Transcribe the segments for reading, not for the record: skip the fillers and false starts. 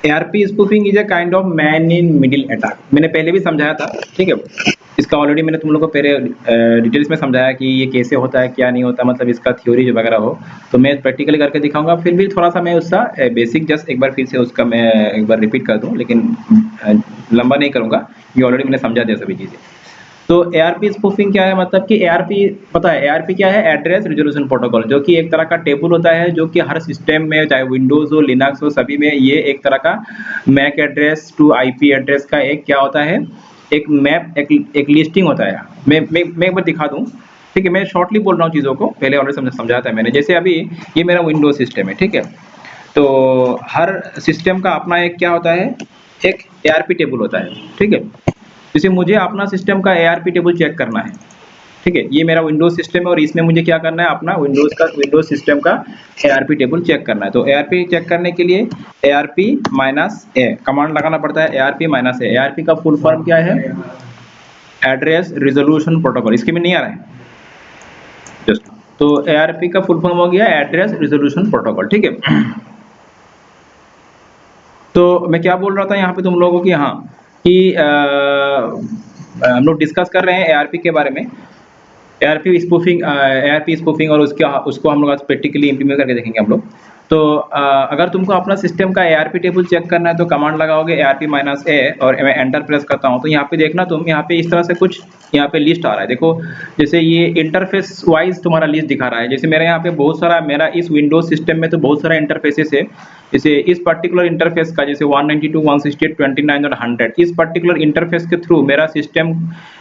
ARP spoofing is a kind of man in middle attack. मैंने पहले भी समझाया था, ठीक है। इसका ऑलरेडी मैंने तुम लोगों को पहले डिटेल्स में समझाया कि ये कैसे होता है, क्या नहीं होता, मतलब इसका थ्योरी जो वगैरह हो, तो मैं प्रैक्टिकली करके दिखाऊंगा। फिर भी थोड़ा सा मैं उसका बेसिक जस्ट एक बार फिर से उसका मैं एक बार रिपीट कर दूं, लेकिन लंबा नहीं करूंगा, ये ऑलरेडी मैंने समझा दिया सभी चीज़ें। तो ARP स्पूफिंग क्या है, मतलब कि ARP पता है, ARP क्या है, एड्रेस रिजोल्यूशन प्रोटोकॉल, जो कि एक तरह का टेबल होता है, जो कि हर सिस्टम में, चाहे विंडोज हो, लिनक्स हो, सभी में ये एक तरह का MAC address to IP address का एक क्या होता है, एक मैप, एक लिस्टिंग होता है। मैं एक बार दिखा दूं, ठीक है। मैं शॉर्टली बोल रहा हूँ चीज़ों को, पहले ऑलरेडी समझाया था मैंने। जैसे अभी ये मेरा विंडोज सिस्टम है, ठीक है। तो हर सिस्टम का अपना एक क्या होता है, एक ARP टेबल होता है, ठीक है। जैसे मुझे अपना सिस्टम का ARP टेबल चेक करना है, ठीक है। ये मेरा विंडोज सिस्टम है और इसमें मुझे क्या करना है, अपना विंडोज सिस्टम का ARP टेबल चेक करना है। तो ARP चेक करने के लिए ARP-A कमांड लगाना पड़ता है। ARP-A, ARP का फुल फॉर्म क्या है, एड्रेस रिजोल्यूशन प्रोटोकॉल। इसके में नहीं आ रहा है जस्ट, तो ARP का फुल फॉर्म हो गया एड्रेस रिजोल्यूशन प्रोटोकॉल, ठीक है। तो मैं क्या बोल रहा था यहाँ पे तुम लोगों की, हाँ, कि हम लोग डिस्कस कर रहे हैं ARP के बारे में। ARP स्पूफिंग और उसको हम लोग आज प्रैक्टिकली इम्प्लीमेंट करके देखेंगे हम लोग। तो अगर तुमको अपना सिस्टम का ARP टेबल चेक करना है तो कमांड लगाओगे ARP-A और मैं एंटर प्रेस करता हूँ। तो यहाँ पे देखना तुम, यहाँ पे इस तरह से कुछ यहाँ पे लिस्ट आ रहा है, देखो। जैसे ये इंटरफेस वाइज तुम्हारा लिस्ट दिखा रहा है। जैसे मेरे यहाँ पे बहुत सारा, मेरा इस विंडोज सिस्टम में तो बहुत सारा इंटरफेसेस है। जैसे इस पर्टिकुलर इंटरफेस का, जैसे 192, 168, 29 और 100, इस पर्टिकुलर इंटरफेस के थ्रू मेरा सिस्टम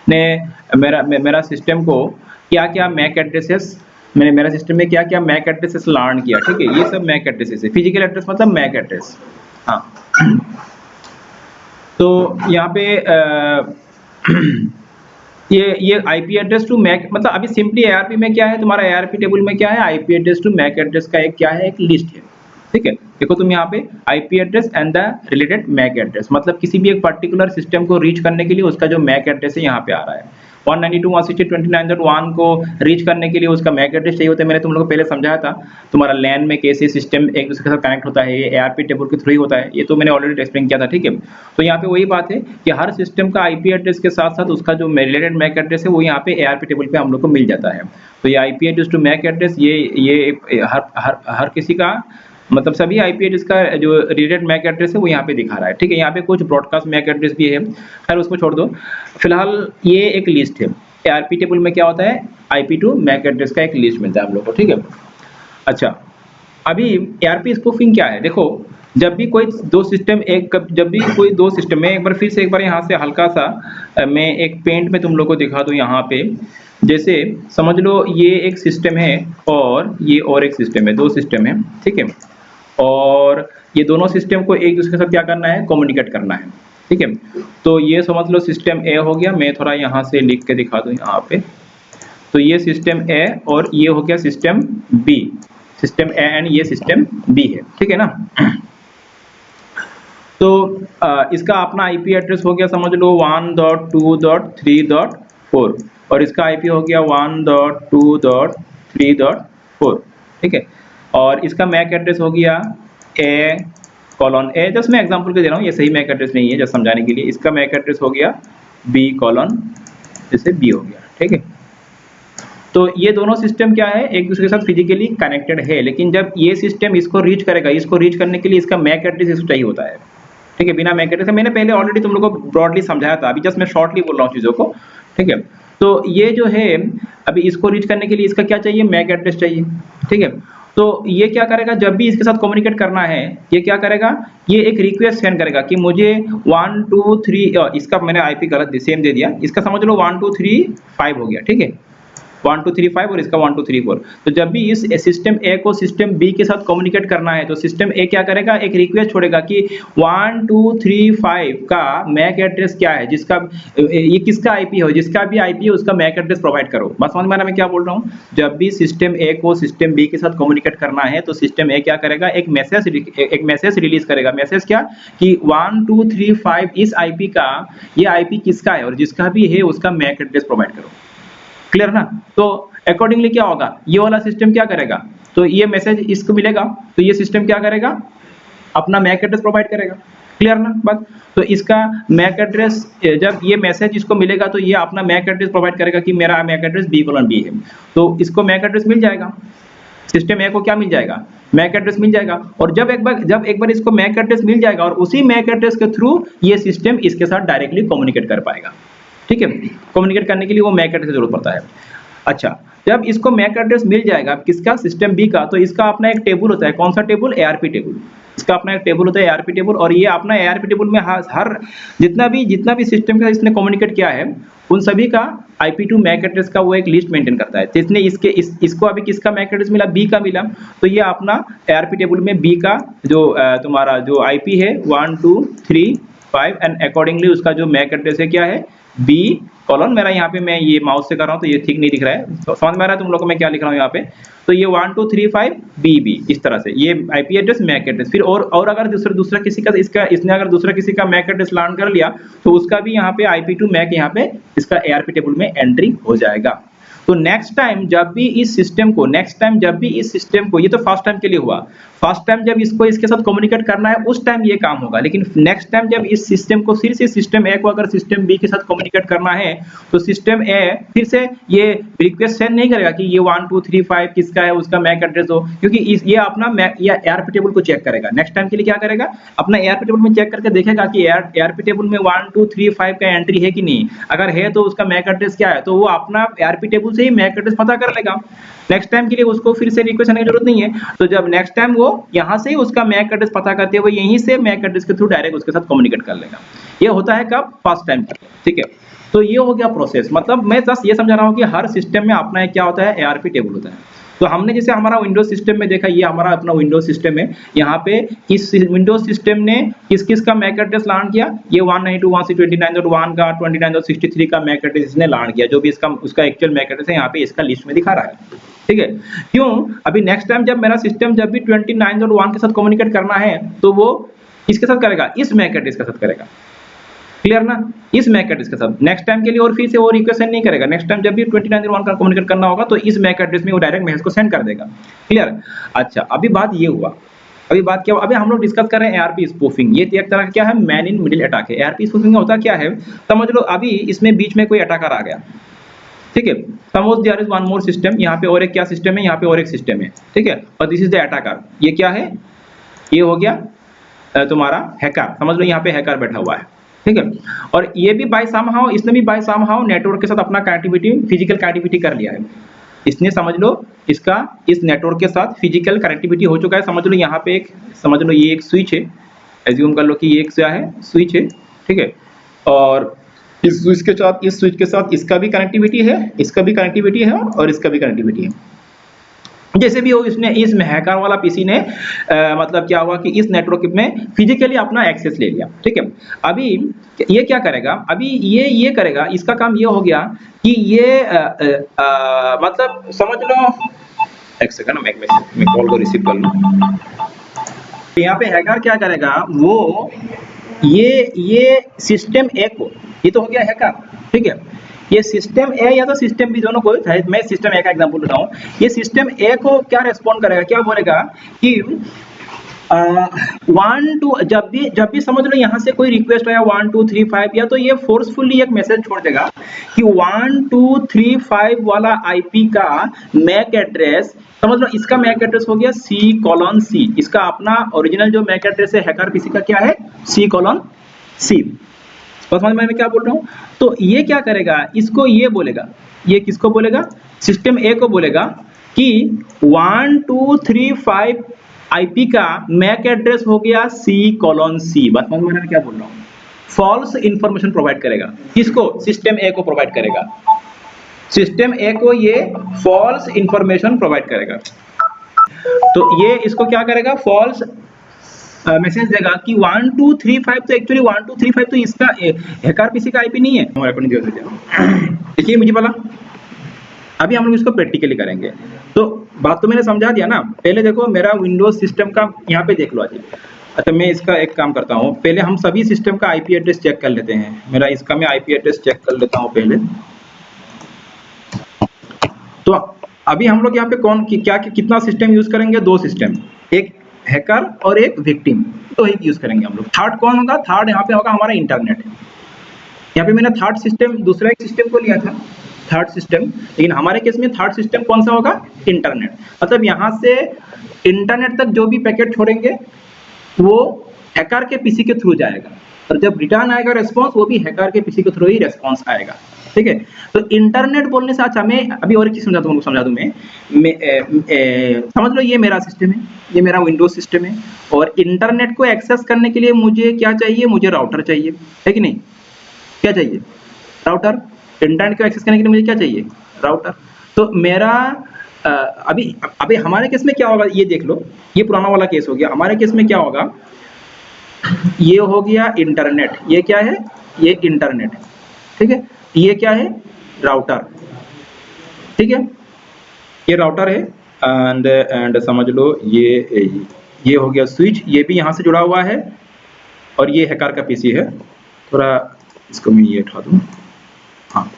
ने मेरा सिस्टम को क्या क्या मैक एड्रेसेस, मैंने मेरा सिस्टम में क्या क्या मैक एड्रेसेस लर्न किया, ठीक है। ये सब मैक एड्रेसेस है, फिजिकल एड्रेस मतलब मैक एड्रेस, हाँ। तो यहाँ पे ये IP एड्रेस टू मैक, मतलब अभी सिंपली ARP में क्या है, तुम्हारा ARP टेबल में क्या है, IP address to MAC address का एक क्या है, एक लिस्ट है, ठीक है। देखो तुम यहाँ पे IP address and the related MAC address, मतलब किसी भी एक पर्टिकुलर सिस्टम को रीच करने के लिए उसका जो मैक एड्रेस है यहाँ पे आ रहा है। 192, 168, 29.1 को रीच करने के लिए उसका मैक एड्रेस चाहिए होता है। मैंने तुम लोगों को पहले समझाया था तुम्हारा LAN में कैसे सिस्टम एक दूसरे के साथ कनेक्ट होता है, ये ARP टेबल के थ्रू ही होता है। ये तो मैंने ऑलरेडी एक्सप्लेन किया था, ठीक है। तो यहाँ पे वही बात है कि हर सिस्टम का IP एड्रेस के साथ साथ उसका जो रिलेटेड मैक एड्रेस है वो यहाँ पे ARP टेबल पे हम लोग को मिल जाता है। तो ये IP address to MAC address, ये हर किसी का, मतलब सभी IP एड्रेस का जो रिलेटेड मैक एड्रेस है वो यहाँ पे दिखा रहा है, ठीक है। यहाँ पे कुछ ब्रॉडकास्ट मैक एड्रेस भी है, खैर उसको छोड़ दो। फिलहाल ये एक लिस्ट है। ARP टेबल में क्या होता है, IP टू मैक एड्रेस का एक लिस्ट मिलता है हम लोग को, ठीक है। अच्छा, अभी ARP स्पूफिंग क्या है, देखो। जब भी कोई दो सिस्टम में एक बार फिर से एक बार यहाँ से हल्का सा मैं एक पेंट में तुम लोग को दिखा दूँ यहाँ पे। जैसे समझ लो ये एक सिस्टम है और ये और एक सिस्टम है, दो सिस्टम है, ठीक है। और ये दोनों सिस्टम को एक दूसरे के साथ क्या करना है, कम्युनिकेट करना है, ठीक है। तो ये समझ लो सिस्टम A हो गया, मैं थोड़ा यहाँ से लिख के दिखा दूँ यहाँ पे। तो ये सिस्टम A और ये हो गया system B, system A and ये सिस्टम B है, ठीक है ना। तो इसका अपना IP एड्रेस हो गया, समझ लो 1.2.3.4 और इसका IP हो गया 1.2.3.4, ठीक है। और इसका मैक एड्रेस हो गया A:A, जस्ट मैं एग्जांपल के दे रहा हूँ, ये सही मैक एड्रेस नहीं है, जस्ट समझाने के लिए। इसका मैक एड्रेस हो गया B:, जैसे B हो गया, ठीक है। तो ये दोनों सिस्टम क्या है, एक दूसरे के साथ फिजिकली कनेक्टेड है, लेकिन जब ये सिस्टम इसको रीच करेगा, इसको रीच करने के लिए इसका मैक एड्रेस इसको चाहिए होता है, ठीक है। बिना मैक एड्रेस का मैंने पहले ऑलरेडी तुम लोग को ब्रॉडली समझाया था, अभी जस्ट मैं शॉर्टली बोल रहा हूँ चीज़ों को, ठीक है। तो ये जो है अभी इसको रीच करने के लिए इसका क्या चाहिए, मैक एड्रेस चाहिए, ठीक है। तो ये क्या करेगा, जब भी इसके साथ कम्युनिकेट करना है, ये क्या करेगा, ये एक रिक्वेस्ट सेंड करेगा कि मुझे 1 2 3, इसका मैंने IP गलत सेम दे दिया, इसका समझ लो 1 2 3 5 हो गया, ठीक है। 1 2 3 5 और इसका 1 2 3 4। तो जब भी इस सिस्टम A को सिस्टम B के साथ कम्युनिकेट करना है तो सिस्टम A क्या करेगा, एक रिक्वेस्ट छोड़ेगा कि 1 2 3 5 का मैक एड्रेस क्या है, जिसका ये किसका IP हो, जिसका भी IP है उसका मैक एड्रेस प्रोवाइड करो। बात समझ में आ रहा है मैं क्या बोल रहा हूँ। जब भी सिस्टम A को सिस्टम B के साथ कम्युनिकेट करना है तो सिस्टम A क्या करेगा, एक मैसेज रिलीज करेगा। मैसेज क्या कि 1 2 3 5 इस IP का, ये IP किसका है और जिसका भी है उसका मैक एड्रेस प्रोवाइड करो। क्लियर ना। तो अकॉर्डिंगली क्या होगा, ये वाला सिस्टम क्या करेगा, तो ये मैसेज इसको मिलेगा तो ये सिस्टम क्या करेगा, अपना मैक एड्रेस प्रोवाइड करेगा। क्लियर ना बात? तो इसका मैक एड्रेस, जब ये मैसेज इसको मिलेगा तो ये अपना मैक एड्रेस प्रोवाइड करेगा कि मेरा मैक एड्रेस B:B है, तो इसको मैक एड्रेस मिल जाएगा, सिस्टम ए को क्या मिल जाएगा, मैक एड्रेस मिल जाएगा। और जब एक बार इसको मैक एड्रेस मिल जाएगा और उसी मैक एड्रेस के थ्रू ये सिस्टम इसके साथ डायरेक्टली कम्युनिकेट कर पाएगा। ठीक है, कम्युनिकेट करने के लिए वो मैक एड्रेस की जरूरत पड़ता है। अच्छा, जब इसको मैक एड्रेस मिल जाएगा किसका, सिस्टम बी का, तो इसका अपना एक टेबल होता है। कौन सा टेबल, ARP टेबल। इसका अपना एक टेबल होता है ARP टेबल, और ये अपना ARP टेबल में हर जितना भी सिस्टम के साथ इसने कम्युनिकेट किया है उन सभी का IP2 मैक एड्रेस का वो एक लिस्ट मेंटेन करता है। तो इसने इसको अभी किसका मैक एड्रेस मिला, B का मिला, तो ये अपना ARP टेबल में B का जो तुम्हारा जो IP है 1 2 3 5 एंड अकॉर्डिंगली उसका जो मैक एड्रेस है क्या है, B कॉलन, मेरा यहाँ पे मैं ये माउस से कर रहा हूँ तो ये ठीक नहीं दिख रहा है, तो समझ में आ रहा है तुम लोगों को मैं क्या लिख रहा हूँ यहाँ पे। तो ये 1 2 3 5 BB इस तरह से ये IP एड्रेस मैक एड्रेस। फिर और अगर दूसरा किसी का इसने अगर दूसरा किसी का मैक एड्रेस लर्न कर लिया तो उसका भी यहाँ पे IP2 मैक यहाँ पे इसका ARP टेबल में एंट्री हो जाएगा। तो नेक्स्ट टाइम जब भी इस सिस्टम को ये तो फर्स्ट टाइम के लिए हुआ, फर्स्ट टाइम जब इसको इसके साथ कम्युनिकेट करना है उस टाइम ये काम होगा, लेकिन नेक्स्ट टाइम जब इस सिस्टम को फिर से सिस्टम ए को अगर सिस्टम बी के साथ कम्युनिकेट करना है तो सिस्टम ए फिर से ये रिक्वेस्ट सेंड नहीं करेगा कि ये 1 2 3 5 किसका है उसका मैक एड्रेस हो, क्योंकि ये अपना ARP टेबल को चेक करेगा। नेक्स्ट टाइम के लिए क्या करेगा, अपना ARP टेबल में चेक करके देखेगा कि ARP टेबल में 1 2 3 5 का एंट्री है कि नहीं, अगर है तो उसका मैक एड्रेस क्या है, तो वो अपना ARP टेबल से ही मैक एड्रेस पता कर लेगा। नेक्स्ट टाइम के लिए उसको फिर से रिक्वेस्ट करने की जरूरत नहीं है, तो जब नेक्स्ट टाइम वो यहाँ से ही उसका मैक एड्रेस पता करते हुए यहीं से मैक एड्रेस के थ्रू डायरेक्ट उसके साथ कम्युनिकेट कर लेगा। ये होता है कब, फर्स्ट टाइम। ठीक है, तो ये हो गया प्रोसेस। मतलब मैं जस्ट ये समझा रहा हूँ कि हर सिस्टम में अपना क्या होता है, ARP टेबल होता है। तो हमने जैसे हमारा विंडोज सिस्टम में देखा, ये हमारा अपना विंडोज सिस्टम है, यहाँ पे इस विंडोज सिस्टम ने किस का मैक एड्रेस लर्न किया, ये 192.168.29.1 का 29.63 का मैक एड्रेस इसने लर्न किया, जो भी उसका एक्चुअल मैक एड्रेस है यहाँ पे इसका लिस्ट में दिखा रहा है। ठीक है, क्यों, अभी नेक्स्ट टाइम जब मेरा सिस्टम जब भी 29.1 के साथ कम्युनिकेट करना है तो वो इसके साथ करेगा, इस मैक एड्रेस के साथ करेगा। क्लियर ना, इस मैक एड्रेस के साथ नेक्स्ट टाइम के लिए और फिर से वो रिक्वेस्ट नहीं करेगा। नेक्स्ट टाइम जब भी 29.1 का कम्युनिकेट करना होगा तो इस मैक एड्रेस में वो डायरेक्ट मैसेज को सेंड कर देगा। क्लियर। अच्छा, अभी बात ये हुआ, अभी बात क्या हुआ, अभी हम लोग डिस्कस कर रहे हैं ARP स्पूफिंग। ये एक तरह का क्या है, मैन इन मिडिल अटैक है। ARP स्पूफिंग होता क्या है, समझ लो अभी इसमें बीच में कोई अटैकर आ गया। ठीक है, suppose there is one more system, यहाँ पे और एक क्या सिस्टम है, यहाँ पे और एक सिस्टम है। ठीक है, और दिस इज द अटैकर। ये क्या है, ये हो गया तुम्हारा हैकर, समझ लो यहाँ पे हैकर बैठा हुआ है। ठीक है, और ये भी बाय समहाउ, इसने भी बाय समहाउ नेटवर्क के साथ अपना कनेक्टिविटी, फिजिकल कनेक्टिविटी कर लिया है। इसने समझ लो इसका इस नेटवर्क के साथ फिजिकल कनेक्टिविटी हो चुका है। समझ लो यहाँ पे समझ लो ये एक स्विच है, एज्यूम कर लो कि ये एक क्या है, स्विच है। ठीक है, और इस स्विच के साथ इसका भी कनेक्टिविटी है, इसका भी कनेक्टिविटी है और इसका भी कनेक्टिविटी है। जैसे भी हो, इसने इस हैकर वाला पीसी ने मतलब क्या हुआ कि इस नेटवर्क में फिजिकली अपना एक्सेस ले लिया। ठीक है, अभी ये क्या करेगा, अभी ये करेगा, इसका काम ये हो गया कि ये मतलब समझ लो, एक सेकंड मैं कॉल को रिसीव कर लूं। यहाँ पे हैकर क्या करेगा, वो ये सिस्टम ए को, ये तो हो गया हैकर। ठीक है, ये सिस्टम ए या तो सिस्टम बी, दोनों को, मैं सिस्टम ए का एग्जांपल बता रहा हूँ। ये सिस्टम ए को क्या रेस्पॉन्ड करेगा, क्या बोलेगा कि 1 2, जब भी समझ लो यहाँ से कोई रिक्वेस्ट आया 1 2 3 5, या तो ये फोर्सफुली एक मैसेज छोड़ देगा कि 1 2 3 5 वाला IP का मैक एड्रेस, समझ लो इसका मैक एड्रेस हो गया C:C। इसका अपना ओरिजिनल जो मैक एड्रेस है हैकर पीसी का क्या है, C:C। समझ में मैं क्या बोल रहा हूँ। तो ये क्या करेगा, इसको ये बोलेगा, ये किसको बोलेगा, सिस्टम ए को बोलेगा कि 1 2 3 5 IP का मैक एड्रेस हो गया C:C। बात समझ में मैं क्या बोल रहा हूँ। फॉल्स इंफॉर्मेशन प्रोवाइड करेगा, किसको, सिस्टम ए को प्रोवाइड करेगा। सिस्टम ए को ये फॉल्स इंफॉर्मेशन प्रोवाइड करेगा। तो ये इसको क्या करेगा, फॉल्स मैसेज देगा कि 1 2 3 5, तो एक्चुअली 1 2 3 5 तो इसका हैकर पीसी का IP नहीं है। देखिए मुझे बोला, अभी हम लोग इसको प्रैक्टिकली करेंगे। तो बात तो मैंने समझा दिया ना। पहले देखो मेरा विंडोज सिस्टम का यहाँ पे देख लो आज। अच्छा, मैं इसका एक काम करता हूँ, पहले हम सभी सिस्टम का IP एड्रेस चेक कर लेते हैं। मेरा इसका मैं IP एड्रेस चेक कर लेता हूँ पहले। तो अभी हम लोग यहाँ पे कितना सिस्टम यूज करेंगे, 2 सिस्टम, एक हैकर और एक विक्टिम, तो एक यूज करेंगे हम लोग। थर्ड कौन होगा? थर्ड यहाँ पे होगा हमारा इंटरनेट। यहाँ पे मैंने थर्ड सिस्टम दूसरा एक सिस्टम को लिया था, थर्ड सिस्टम, लेकिन हमारे केस में थर्ड सिस्टम कौन सा होगा? इंटरनेट। मतलब यहाँ से इंटरनेट तक जो भी पैकेट छोड़ेंगे वो हैकर के पीसी के थ्रू जाएगा, और जब रिटर्न आएगा रेस्पॉन्स वो भी हैकर के पीसी के थ्रू ही रेस्पॉन्स आएगा। ठीक है, तो इंटरनेट बोलने से अच्छा मैं अभी और एक चीज समझा दूं मैं समझ लो ये मेरा सिस्टम है, ये मेरा विंडोज सिस्टम है, और इंटरनेट को एक्सेस करने के लिए मुझे क्या चाहिए? मुझे राउटर चाहिए, है कि नहीं? क्या चाहिए? राउटर। इंटरनेट को एक्सेस करने के लिए मुझे क्या चाहिए? राउटर। तो मेरा अभी हमारे केस में क्या होगा ये देख लो, ये पुराना वाला केस हो गया। हमारे केस में क्या होगा? ये हो गया इंटरनेट, ये क्या है? ये इंटरनेट, ठीक है। ये क्या है? राउटर, ठीक है, ये राउटर है। एंड समझ लो ये हो गया स्विच, ये भी यहाँ से जुड़ा हुआ है, और ये हैकर का पीसी है। थोड़ा इसको मैं ये उठा दूं, हाँ।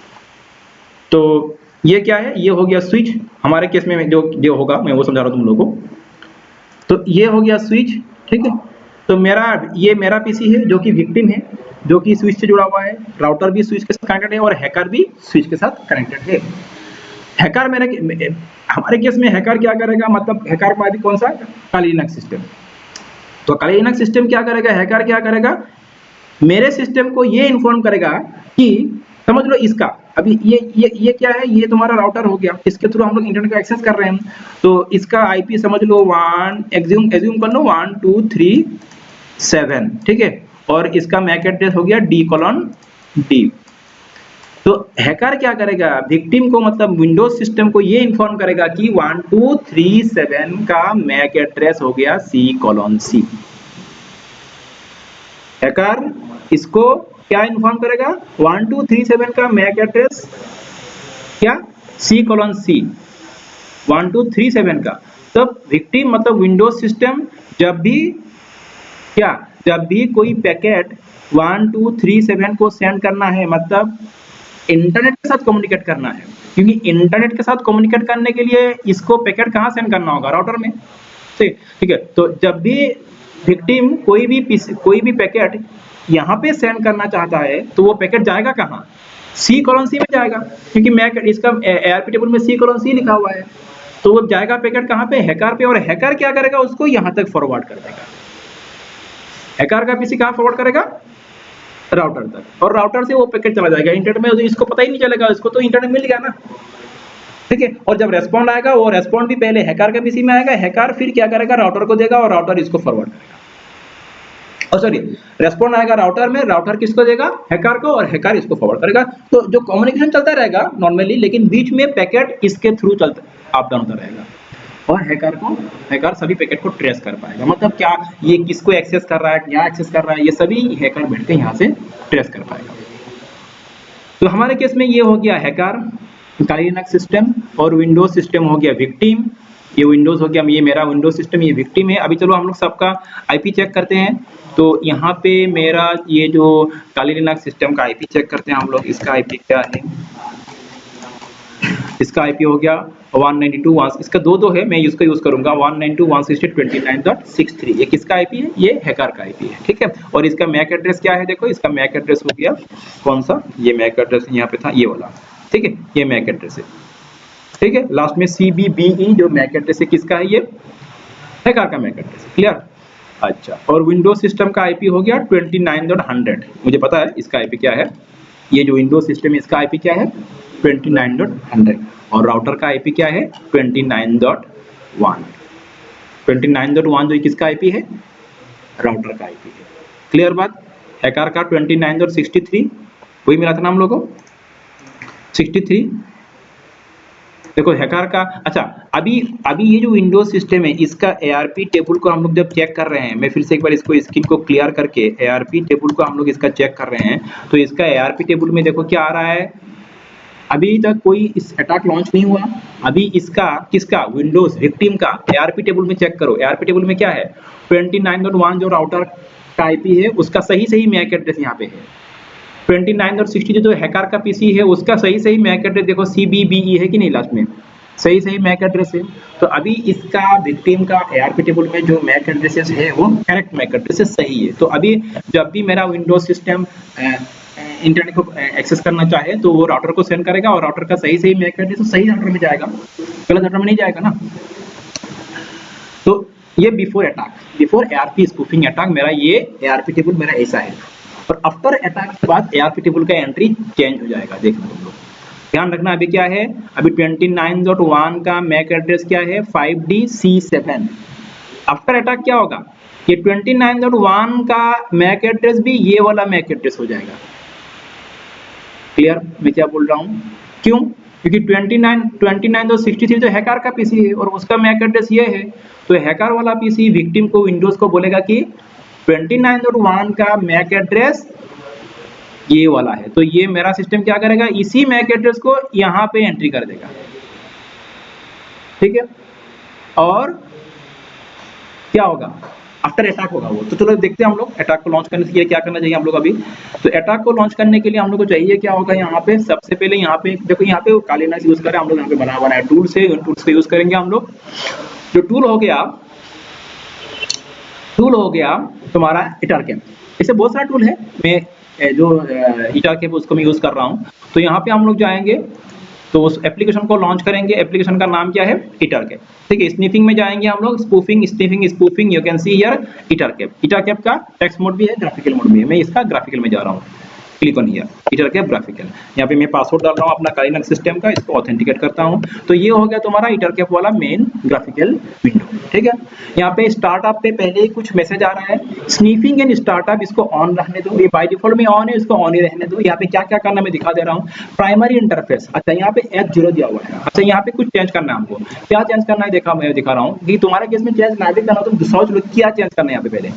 तो ये क्या है? ये हो गया स्विच। हमारे केस में जो होगा मैं वो समझा रहा हूँ तुम लोगों को। तो ये हो गया स्विच, ठीक है। तो ये मेरा पीसी है जो कि विक्टिम है, जो कि स्विच से जुड़ा हुआ है। राउटर भी स्विच के साथ कनेक्टेड है और हैकर भी स्विच के साथ कनेक्टेड है। हैकर हमारे केस में हैकर क्या करेगा? मतलब हैकर का भी कौन सा? काली लिनक्स सिस्टम। तो काली लिनक्स सिस्टम क्या करेगा? हैकर क्या करेगा? मेरे सिस्टम को ये इन्फॉर्म करेगा कि समझ लो इसका अभी ये क्या है? ये तुम्हारा राउटर हो गया, इसके थ्रू हम लोग इंटरनेट को एक्सेस कर रहे हैं। तो इसका आईपी समझ लो एज्यूम कर लो 1237, ठीक है। और इसका मैक एड्रेस हो गया D:D। तो हैकर क्या करेगा? विक्टिम को मतलब विंडोज सिस्टम को ये इन्फॉर्म करेगा कि 1237 का मैक एड्रेस हो गया C:C। हैकर इसको क्या इन्फॉर्म करेगा? 1237 का मैक एड्रेस क्या? C:C 1237 का। तब विक्टिम मतलब विंडोज सिस्टम जब भी कोई पैकेट 1237 को सेंड करना है, मतलब इंटरनेट के साथ कम्युनिकेट करना है, क्योंकि इंटरनेट के साथ कम्युनिकेट करने के लिए इसको पैकेट कहाँ सेंड करना होगा? राउटर में, ठीक है। तो जब भी विक्टिम कोई भी पैकेट यहाँ पे सेंड करना चाहता है तो वो पैकेट जाएगा कहाँ? C:C में जाएगा, क्योंकि मैक इसका ARP टेबल में C:C लिखा हुआ है। तो वो जाएगा पैकेट कहाँ पे? हैकर पे। और हैकर क्या करेगा? उसको यहाँ तक फॉरवर्ड कर देगा। हैकर का पीसी कहाँ फॉरवर्ड करेगा? राउटर तक, और राउटर से वो पैकेट चला जाएगा इंटरनेट में। तो इसको पता ही नहीं चलेगा, इसको तो इंटरनेट मिल गया ना, ठीक है। और जब रेस्पॉन्ड आएगा, वो रेस्पॉन्ड भी पहले हैकर के पीसी में आएगा। हैकर फिर क्या करेगा? राउटर को देगा, और राउटर इसको फॉरवर्ड करेगा। और सॉरी, रेस्पॉन्ड आएगा राउटर में, राउटर किसको देगा? हैकर को, और हैकर इसको फॉरवर्ड करेगा। तो जो कम्युनिकेशन चलता रहेगा नॉर्मली, लेकिन बीच में पैकेट इसके थ्रू चलता अप डाउन होता रहेगा, और हैकर सभी पैकेट को ट्रेस कर पाएगा। मतलब क्या, ये किसको एक्सेस कर रहा है, क्या एक्सेस कर रहा है, ये सभी हैकर बैठ के यहाँ से ट्रेस कर पाएगा। तो हमारे केस में ये हो गया हैकर, काली लिनक्स सिस्टम, और विंडोज सिस्टम हो गया विक्टिम। ये विंडोज हो गया, ये मेरा विंडोज सिस्टम, ये विक्टिम है। अभी चलो हम लोग सबका आईपी चेक करते हैं। तो यहाँ पे मेरा ये जो काली लिनक्स सिस्टम का आईपी चेक करते हैं हम लोग। इसका आईपी क्या है? इसका आईपी हो गया 192.1, इसका दो है, मैं इसका यूज करूंगा 192.168.29.63। ये किसका आईपी है? ये हैकर का आईपी है, ठीक है। और इसका मैक एड्रेस क्या है? देखो इसका मैक एड्रेस हो गया कौन सा? ये मैक एड्रेस यहाँ पे था, ये वाला, ठीक है। ये मैक एड्रेस है, ठीक है। लास्ट में CBBE जो मैक एड्रेस है, किसका है? ये हैकर का मैक एड्रेस। क्लियर? अच्छा, और विंडोज सिस्टम का आईपी हो गया 29.100। मुझे पता है इसका आईपी क्या है। ये जो विंडोज सिस्टम है इसका आईपी क्या है? 29.100। और राउटर का आईपी क्या है? 29.1। 29.1 जो किसका आईपी है? राउटर का आईपी है। क्लियर बात? हैकर का 29.63 वही मिला था ना हम लोगों को, 63। देखो हैकर का, अच्छा अभी ये जो विंडोज सिस्टम है इसका ARP टेबल को हम लोग जब चेक कर रहे हैं, मैं फिर से एक बार इसको स्क्रीन को क्लियर करके ARP टेबल को हम लोग इसका चेक कर रहे हैं। तो इसका ARP टेबल में देखो क्या आ रहा है, अभी तक कोई इस अटैक लॉन्च नहीं हुआ। अभी इसका किसका? विंडोज विक्टिम का ARP टेबल में चेक करो। ARP टेबल में क्या है? 29.1 जो राउटर का आईपी है उसका सही मैक एड्रेस यहाँ पे है। 29.60 जो हैकर का पीसी है उसका सही मैक एड्रेस देखो CBBE है कि नहीं लास्ट में? सही मैक एड्रेस है। तो अभी इसका विक्टिम का ARP टेबल में जो मैक एड्रेसेस है वो करेक्ट मैक एड्रेसेस सही है। तो अभी जब भी मेरा विंडोज सिस्टम इंटरनेट को एक्सेस करना चाहे तो वो राउटर को सेंड करेगा और राउटर का सही मैक एड्रेस सही राउटर में जाएगा, गलत राउटर में नहीं जाएगा ना। तो ये before attack, before ARP spoofing attack मेरा ये ARP टेबल मेरा ऐसा है। और आफ्टर अटैक के बाद ARP टेबल का एंट्री चेंज हो जाएगा। देखना तुम लोग ध्यान रखना, अभी क्या है, अभी 29.1 का मैक एड्रेस क्या है 5DC7। आफ्टर अटैक क्या होगा, ये 29.1 का मैक एड्रेस भी ये वाला मैक एड्रेस हो जाएगा। क्लियर मैं क्या बोल रहा हूँ, क्यों, क्योंकि 29.63 तो हैकर का पीसी है और उसका मैक एड्रेस ये है। तो हैकर वाला पीसी विक्टिम को विंडोज को बोलेगा कि 29.1 का मैक एड्रेस ये वाला है। तो ये मेरा सिस्टम क्या करेगा, इसी मैक एड्रेस को यहाँ पे एंट्री कर देगा, ठीक है। और क्या होगा, आफ्टर अटैक होगा वो। तो चलो देखते हैं हम लोग अटैक को लॉन्च करने के लिए क्या करना चाहिए हम लोग अभी। तो अटैक को लॉन्च करने के लिए हम लोग को चाहिए क्या होगा, यहाँ पे सबसे पहले यहाँ पे देखो, यहाँ पे काली लिनक्स यूज करें हम लोग, यहाँ पे बना बनाया टूल्स है, उन टूल्स को यूज करेंगे हम लोग। जो टूल हो गया तुम्हारा इटरकेप। ऐसे बहुत सारा टूल है, मैं जो इटरकेप उसको मैं यूज कर रहा हूँ। तो यहाँ पे हम लोग जाएंगे तो उस एप्लीकेशन को लॉन्च करेंगे। एप्लीकेशन का नाम क्या है, इटरकेप, ठीक है। स्निफिंग में जाएंगे हम लोग, spoofing you can see here इटरकेप। इटरकेप का टेक्स्ट मोड भी है, ग्राफिकल मोड भी है। मैं इसका ग्राफिकल में जा रहा हूँ, क्लिक ऑन हियर इटरकेप ग्राफिकल। यहाँ पे मैं पासवर्ड डाल रहा हूँ अपना काली लिनक्स सिस्टम का, इसको ऑथेंटिकेट करता हूँ। तो ये हो गया तुम्हारा इटरकेप वाला मेन ग्राफिकल विंडो, ठीक है। यहाँ पे स्टार्टअप पे पहले ही कुछ मैसेज आ रहा है, स्नीफिंग एंड स्टार्टअप, इसको ऑन रहने दो, ये बाय डिफॉल्ट में ऑन है, इसको ऑन ही रहने दो। यहाँ पे क्या क्या करना मैं दिखा दे रहा हूँ। प्राइमरी इंटरफेस, अच्छा यहाँ पे H0 दिया हुआ है। अच्छा यहाँ पे कुछ चेंज करना है हमको, क्या चेंज करना है देखा, मैं दिखा रहा हूँ कि तुम्हारे केस में चेंज ना भी करना हो तो सोच लो क्या चेंज करना है। यहाँ पे पहले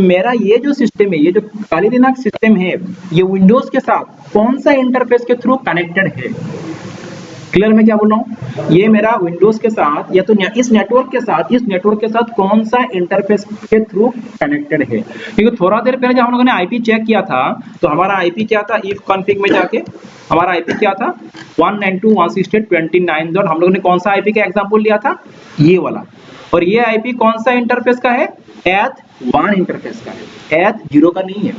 मेरा ये जो सिस्टम है, ये जो काली लिनक्स सिस्टम है, ये विंडोज के साथ कौन सा इंटरफेस के थ्रू कनेक्टेड है। क्लियर मैं क्या बोल रहा हूँ, ये मेरा विंडोज के साथ या तो इस नेटवर्क के साथ कौन सा इंटरफेस के थ्रू कनेक्टेड है। क्योंकि थोड़ा देर पहले जब हम लोगों ने आईपी चेक किया था तो हमारा आईपी क्या था, इफ कॉन्फिग में जाके हमारा आईपी क्या था 192.168.29. हम लोगों ने कौन सा आईपी का एग्जांपल लिया था, ये वाला। और ये आईपी कौन सा इंटरफेस का है, H1 इंटरफेस का है, H0 का नहीं है।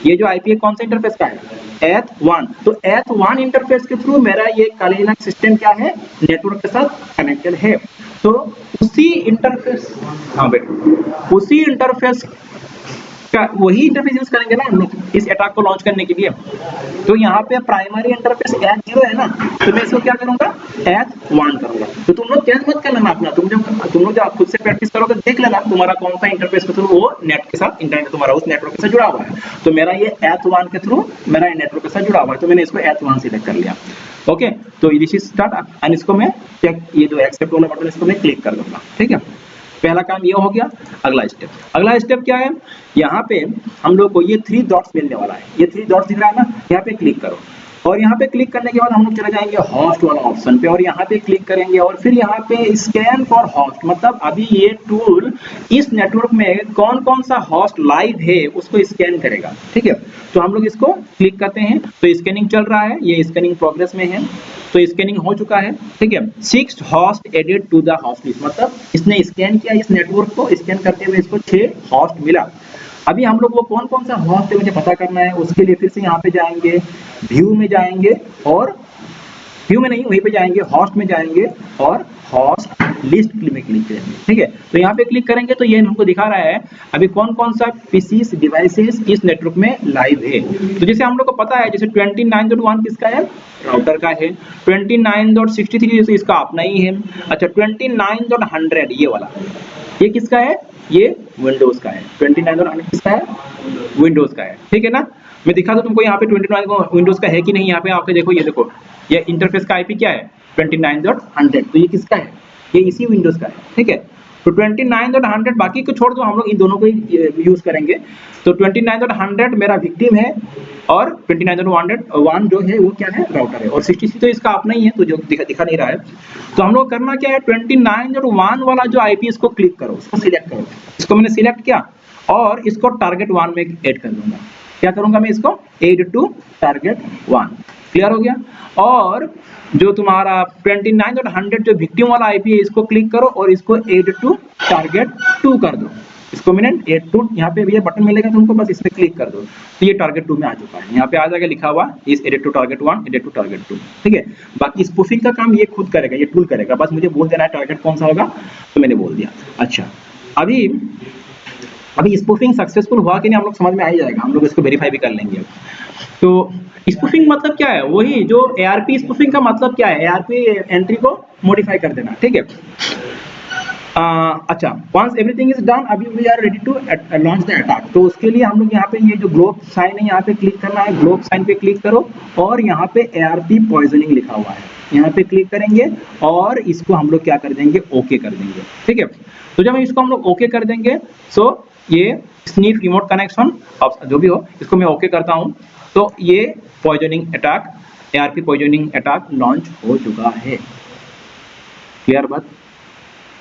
ये जो आईपी है कौन सा इंटरफेस का है, H1। तो H1 इंटरफेस के थ्रू मेरा ये काली लिनक्स सिस्टम क्या है, नेटवर्क के साथ कनेक्टेड है। तो उसी इंटरफेस, हाँ बेटा, उसी इंटरफेस का वही इंटरफेस यूज करेंगे ना हम लोग इस अटैक को लॉन्च करने के लिए। तो यहाँ पे प्राइमरी इंटरफेस H0 है ना, तो मैं इसको क्या करूंगा, H1 करूंगा। तो तुम लोग चेंज मत करना अपना, तुम लोग जब खुद से प्रैक्टिस करोगे देख लेना तुम्हारा कौन सा इंटरफेस के थ्रू वो नेट के साथ, इंटरनेट तुम्हारा उस नेटवर्क के साथ जुड़ा हुआ है। तो मेरा ये H1 के थ्रू मेरा नेटवर्क के साथ जुड़ा हुआ है, तो मैंने इसको H1 सिलेक्ट कर लिया। ओके, तो दिस इज स्टार्ट एंड इसको मैं चेक, ये जो एक्सेप्ट वाला बटन इसको मैं क्लिक कर दूंगा, ठीक है। पहला काम ये हो गया। अगला स्टेप क्या है, यहाँ पे हम लोग को ये 3 डॉट्स मिलने वाला है। ये 3 डॉट्स दिख रहा है ना, यहाँ पे क्लिक करो और यहाँ पे क्लिक करने के बाद हम लोग चले जाएंगे होस्ट वाला ऑप्शन पे और यहाँ पे क्लिक करेंगे और फिर यहाँ पे स्कैन फॉर होस्ट, मतलब अभी ये टूल इस नेटवर्क में कौन कौन सा होस्ट लाइव है उसको स्कैन करेगा, ठीक है। तो हम लोग इसको क्लिक करते हैं, तो स्कैनिंग चल रहा है, ये स्कैनिंग प्रोग्रेस में है, तो स्कैनिंग हो चुका है, ठीक है। 6 host added to the host list, मतलब इसने स्कैन किया इस नेटवर्क को, स्कैन करते हुए इसको 6 होस्ट मिला। अभी हम लोग वो कौन कौन सा होस्ट है मुझे पता करना है, उसके लिए फिर से यहाँ पे जाएंगे, व्यू में जाएंगे और व्यू में नहीं, वहीं पे जाएंगे, होस्ट में जाएंगे और होस्ट लिस्ट में क्लिक करेंगे, ठीक है। तो यहाँ पे क्लिक करेंगे तो ये हमको दिखा रहा है अभी कौन कौन सा पीसीस डिवाइसेस इस नेटवर्क में लाइव है। तो जैसे हम लोग को पता है, जैसे 29.1 किसका है, राउटर का है। 29.63 जैसे इसका अपना ही है। अच्छा 29.100 ये वाला, ये किसका है, ये विंडोज का है। 29.100 किसका है, विंडोज का है, ठीक है ना। मैं दिखा दूं तुमको यहाँ पे 29 विंडोज का है कि नहीं। यहाँ पे आके देखो, ये देखो, ये इंटरफेस का आईपी क्या है 29.100, तो ये किसका है, ये इसी विंडोज का है, ठीक है। तो 29.100 बाकी को छोड़ दो, हम लोग इन दोनों को ही यूज करेंगे। तो 29.100 मेरा विक्टिम है और 29.101 जो है वो क्या है, राउटर है, और 63 तो इसका अपना ही है, तो जो दिखा नहीं रहा है। तो हम लोग करना क्या है, 29.1 वाला जो आईपी इसको क्लिक करो, इसको सिलेक्ट करो। इसको मैंने सिलेक्ट किया और इसको टारगेट 1 में ऐड कर दूंगा। क्या करूंगा मैं, इसको ऐड टू टारगेट 1, क्लियर हो गया। और जो तुम्हारा 29 और 100 जो विक्टिम वाला आईपी है इसको क्लिक करो और इसको ऐड टू टारगेट 2 कर दो। इसको मैंने ऐड टू, यहाँ पे ये बटन मिलेगा तुमको, बस इसमें क्लिक कर दो तो ये टारगेट 2 में आ चुका है। यहाँ पे आ जाएगा लिखा हुआ इस added to target 1 added to target 2, ठीक है। बाकी स्पूफिंग का काम ये खुद करेगा, ये टूल करेगा, बस मुझे बोल देना है टारगेट कौन सा होगा, तो मैंने बोल दिया। अच्छा, अभी स्पूफिंग सक्सेसफुल हुआ कि नहीं हम लोग समझ में आ ही जाएगा, हम लोग इसको वेरीफाई भी कर लेंगे। तो स्पूफिंग मतलब क्या है, वही जो एआरपी स्पूफिंग का मतलब क्या है, एआरपी एंट्री को मॉडिफाई कर देना, ठीक है। अच्छा, वंस एवरीथिंग इज डन, अभी we are ready to launch the attack. तो उसके लिए हम लोग यहाँ पे ये जो ग्लोब साइन है यहाँ पे क्लिक करना है, ग्लोब साइन पे क्लिक करो और यहाँ पे एआरपी पॉइजनिंग लिखा हुआ है, यहाँ पे क्लिक करेंगे और इसको हम लोग क्या कर देंगे, ओके कर देंगे, ठीक है। तो जब इसको हम लोग ओके कर देंगे, सो ये स्नीफ रिमोट कनेक्शन जो भी हो, इसको मैं ओके करता हूँ, तो ये poisoning attack, ARP poisoning attack launch हो चुका है। क्लियर बात,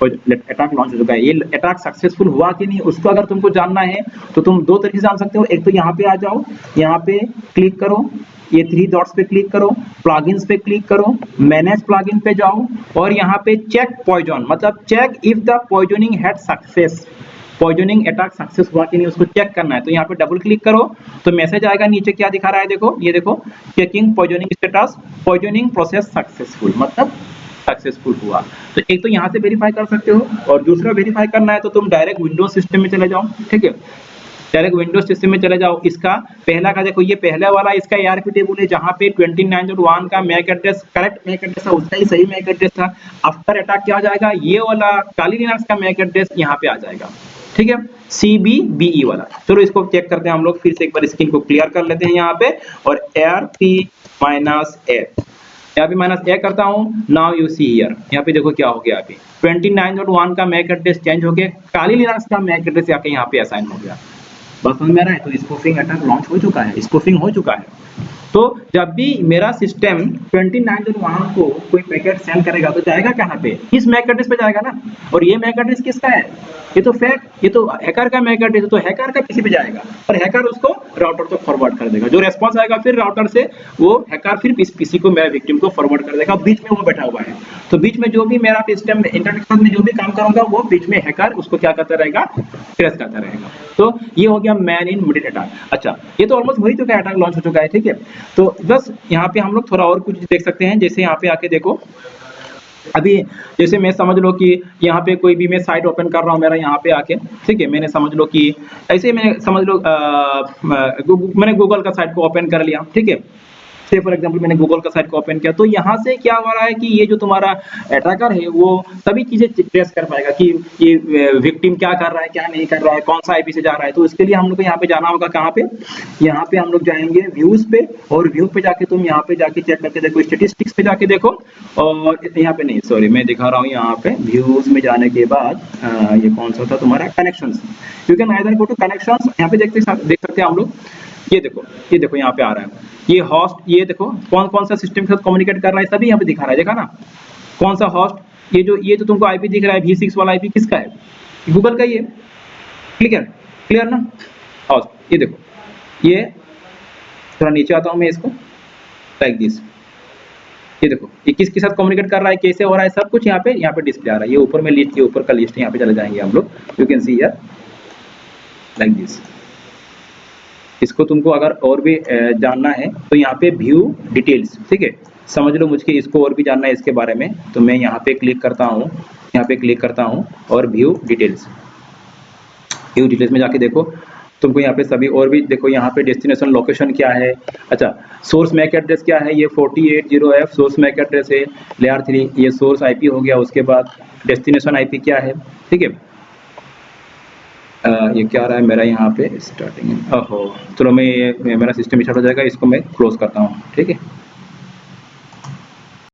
अटैक लॉन्च हो चुका है। ये अटैक सक्सेसफुल हुआ कि नहीं उसको अगर तुमको जानना है तो तुम दो तरीके से जान सकते हो। एक तो यहाँ पे आ जाओ, यहाँ पे क्लिक करो, ये 3 डॉट्स पे क्लिक करो, प्लगइन्स पे क्लिक करो, मैनेज प्लगइन पे जाओ और यहाँ पे चेक पॉइजन, मतलब check if the poisoning had success, poisoning attack success हुआ कि नहीं उसको चेक करना है। तो यहाँ पे डबल क्लिक करो तो मैसेज आएगा, नीचे क्या दिखा रहा है देखो, ये देखो, checking poisoning status, poisoning process successful, मतलब सक्सेसफुल हुआ। तो एक तो यहाँ से वेरीफाई कर सकते हो और दूसरा वेरीफाई करना है तो तुम डायरेक्ट विंडोज सिस्टम में चले जाओ, ठीक है। डायरेक्ट विंडोज सिस्टम में चले जाओ। इसका पहला का देखो, ये पहले वाला इसका एआरपी टेबल है जहाँ पे 29.1 का MAC address correct MAC address था, उसका ही सही मैक एड्रेस था। आफ्टर अटैक क्या हो जाएगा, ये वाला काली लिनक्स का मैक एड्रेस यहाँ पे आ जाएगा, ठीक है, CBBE वाला। चलो इसको चेक करते हैं हम लोग, फिर से एक बार स्क्रीन को क्लियर कर लेते हैं यहाँ पे और ARP-A करता हूँ। नाउ यू सी हियर, यहाँ पे देखो क्या हो गया, अभी 29.1 का मैक एड्रेस चेंज हो गया, काली लिनक्स का मैक एड्रेस आके यहाँ पे असाइन हो गया। बस समझ में आ रहा है। तो स्पूफिंग अटैक लॉन्च हो चुका है, स्पूफिंग हो चुका है। तो जब भी मेरा सिस्टम 29.1 को कोई पैकेट सेंड करेगा तो जाएगा कहाँ पे, इस मैक एड्रेस पे जाएगा ना। और ये मैक एड्रेस किसका है, ये तो फेक, ये तो हैकर का मैक एड्रेस है, तो हैकर का पीसी पे जाएगा और हैकर उसको राउटर तक फॉरवर्ड कर देगा। जो रेस्पॉन्स आएगा फिर राउटर से वो हैकर फिर पीसी को, मेरा विक्टिम को फॉरवर्ड कर देगा। बीच में वो बैठा हुआ है, तो बीच में जो भी मेरा सिस्टम इंटरनेट में जो भी काम करूंगा वो बीच में हैकर उसको क्या करता रहेगा, ट्रेस करता रहेगा। तो ये हो गया मैन इन मिडिल अटैक। अच्छा, ये तो ऑलमोस्ट हो ही चुका है, अटैक लॉन्च हो चुका है, ठीक है। तो बस यहाँ पे हम लोग थोड़ा और कुछ देख सकते हैं, जैसे यहाँ पे आके देखो, अभी जैसे मैं समझ लो कि यहाँ पे कोई भी मैं साइट ओपन कर रहा हूँ मेरा यहाँ पे आके, ठीक है, मैंने समझ लो कि ऐसे मैंने समझ लो मैंने गूगल का साइट को ओपन कर लिया, ठीक है। से फॉर एग्जांपल मैंने गूगल का साइट को ओपन किया, तो यहाँ से क्या हो रहा है कि ये जो तुम्हारा अटैकर है वो सभी चीजें ट्रेस कर पाएगा कि ये विक्टिम क्या कर रहा है, क्या नहीं कर रहा है, कौन सा आईपी से जा रहा है। तो इसके लिए हम लोग को यहाँ पे जाना होगा, कहाँ पे, यहाँ पे हम लोग जाएंगे व्यूज पे, और व्यू पे जाके तुम यहाँ पे जाके चेक करके देखो, स्टेटिस्टिक्स पे जाके देखो, और यहाँ पे नहीं, सॉरी मैं दिखा रहा हूँ यहाँ पे व्यूज में जाने के बाद ये कौन सा था तुम्हारा, connections. You can either go to connections, यहाँ पे देख सकते हैं हम लोग, ये देखो यहाँ पे आ रहा है ये होस्ट, ये देखो कौन कौन सा सिस्टम के साथ कम्युनिकेट कर रहा है, सभी यहाँ पे दिखा रहा है, देखा ना कौन सा होस्ट, ये जो तुमको आईपी दिख रहा है V6 वाला आईपी किसका है, गूगल का ही है। क्लियर ना होस्ट, ये देखो, ये थोड़ा नीचे आता हूँ मैं इसको, लाइक दिस, ये देखो ये किसके साथ कम्युनिकेट कर रहा है, कैसे हो रहा है, सब कुछ यहाँ पे डिस्प्ले आ रहा है। ये ऊपर में लिस्ट, ये ऊपर का लिस्ट यहाँ पे चले जाएंगे हम लोग, you can see here like this. इसको तुमको अगर और भी जानना है तो यहाँ पे व्यू डिटेल्स, ठीक है, समझ लो मुझे इसको और भी जानना है इसके बारे में, तो मैं यहाँ पे क्लिक करता हूँ, और व्यू डिटेल्स में जाके देखो, तुमको यहाँ पे सभी और भी देखो, यहाँ पे डेस्टिनेशन लोकेशन क्या है। अच्छा, सोर्स मैक एड्रेस क्या है, ये 48.0F सोर्स मैक एड्रेस है, लेयर 3 ये सोर्स आईपी हो गया। उसके बाद डेस्टिनेशन आईपी क्या है, ठीक है। ये क्या आ रहा है मेरा यहाँ पे स्टार्टिंग, ओहो चलो मैं मेरा सिस्टम स्टार्ट हो जाएगा, इसको मैं क्लोज करता हूँ, ठीक है।